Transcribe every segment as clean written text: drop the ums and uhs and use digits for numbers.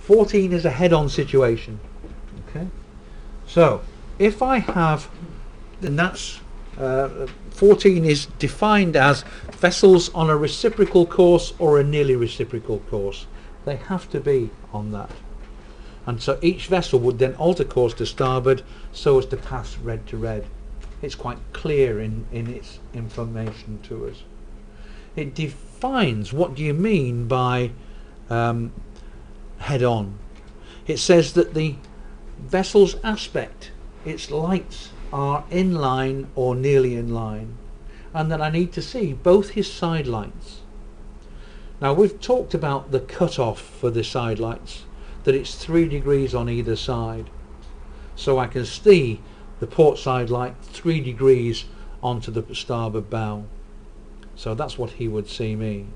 14 is a head-on situation. Okay, so if I have, then that's 14 is defined as vessels on a reciprocal course or a nearly reciprocal course. They have to be on that, and so each vessel would then alter course to starboard so as to pass red to red. It's quite clear in its information to us. It defines what do you mean by head on. It says that the vessel's aspect, its lights, are in line or nearly in line, and that I need to see both his side lights. Now we've talked about the cut-off for the side lights, that it's 3 degrees on either side, so I can see the port side light 3 degrees onto the starboard bow. So that's what he would see me.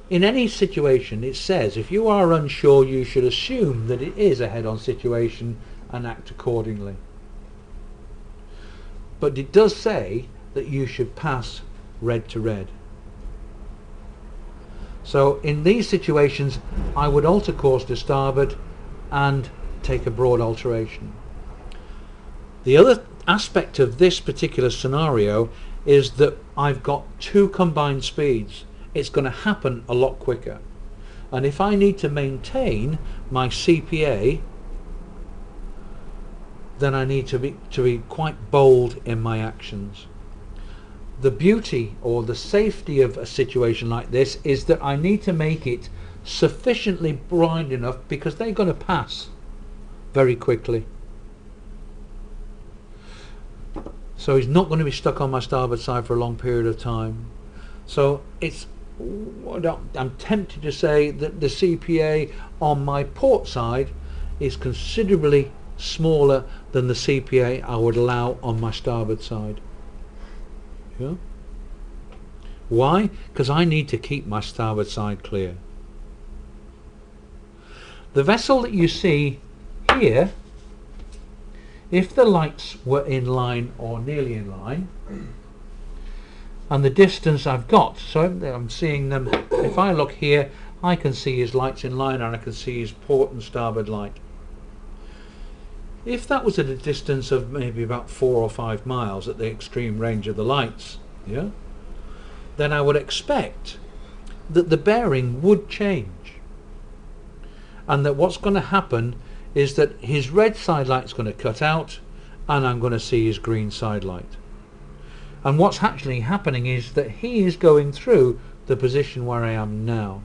In any situation, it says if you are unsure, you should assume that it is a head-on situation and act accordingly. But it does say that you should pass red to red. So in these situations, I would alter course to starboard and take a broad alteration. The other aspect of this particular scenario is that I've got 2 combined speeds. It's going to happen a lot quicker, and if I need to maintain my CPA, then I need to be quite bold in my actions. The beauty or the safety of a situation like this is that I need to make it sufficiently bright enough because they're going to pass very quickly. So he's not going to be stuck on my starboard side for a long period of time. So I'm tempted to say that the CPA on my port side is considerably smaller than the CPA I would allow on my starboard side. Yeah? Why? Because I need to keep my starboard side clear. The vessel that you see here, if the lights were in line or nearly in line, and the distance I've got, so I'm seeing them, if I look here, I can see his lights in line and I can see his port and starboard light. If that was at a distance of maybe about 4 or 5 miles at the extreme range of the lights, yeah, then I would expect that the bearing would change, and that what's going to happen is that his red side light's going to cut out and I'm going to see his green side light. And what's actually happening is that he is going through the position where I am now.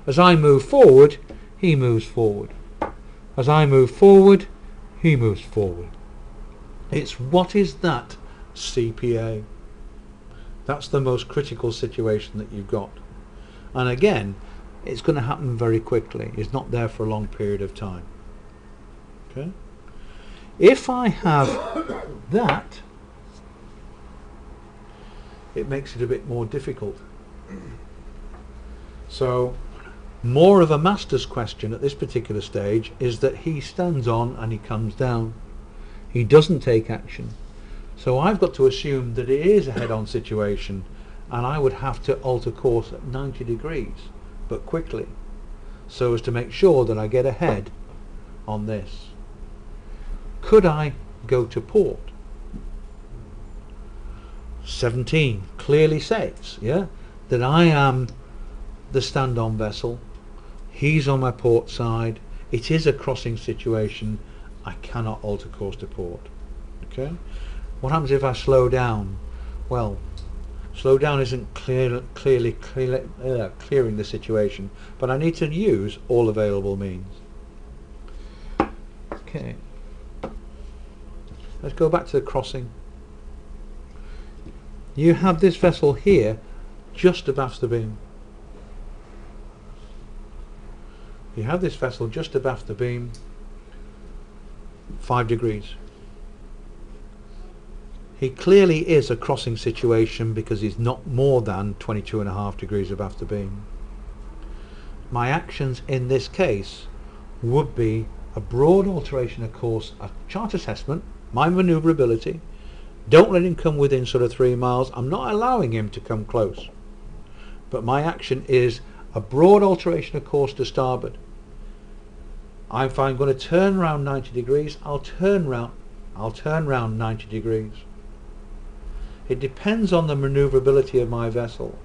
As I move forward, he moves forward. As I move forward, he moves forward. It's what is that CPA? That's the most critical situation that you've got. And again, it's going to happen very quickly. It's not there for a long period of time. Okay? If I have that, it makes it a bit more difficult. So more of a master's question at this particular stage is that he stands on and he comes down. He doesn't take action. So I've got to assume that it is a head-on situation, and I would have to alter course at 90 degrees, but quickly, so as to make sure that I get ahead on this. Could I go to port? 17 clearly says, yeah, that I am the stand-on vessel. He's on my port side. It is a crossing situation. I cannot alter course to port. Okay. What happens if I slow down? Well, slow down isn't clearly clearing the situation, but I need to use all available means. Okay. Let's go back to the crossing. You have this vessel here just abaft the beam. You have this vessel just abaft the beam, 5 degrees. He clearly is a crossing situation because he's not more than 22.5 degrees abaft the beam. My actions in this case would be a broad alteration of course, a chart assessment, my manoeuvrability. Don't let him come within sort of 3 miles. I'm not allowing him to come close. But my action is a broad alteration of course to starboard. If I'm going to turn around 90 degrees, I'll turn round 90 degrees. It depends on the maneuverability of my vessel,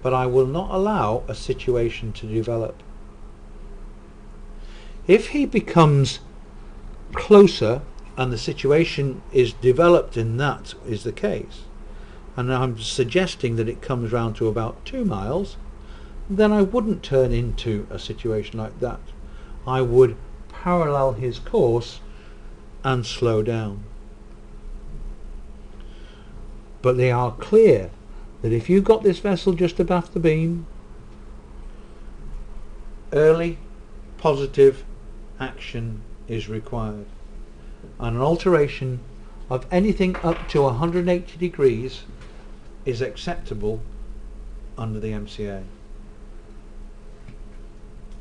but I will not allow a situation to develop. If he becomes closer and the situation is developed in that is the case, and I'm suggesting that it comes round to about 2 miles, then I wouldn't turn into a situation like that. I would parallel his course and slow down. But they are clear that if you've got this vessel just above the beam, early positive action is required, and an alteration of anything up to 180 degrees is acceptable under the MCA.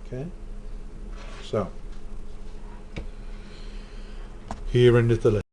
Okay, so here endeth the lesson.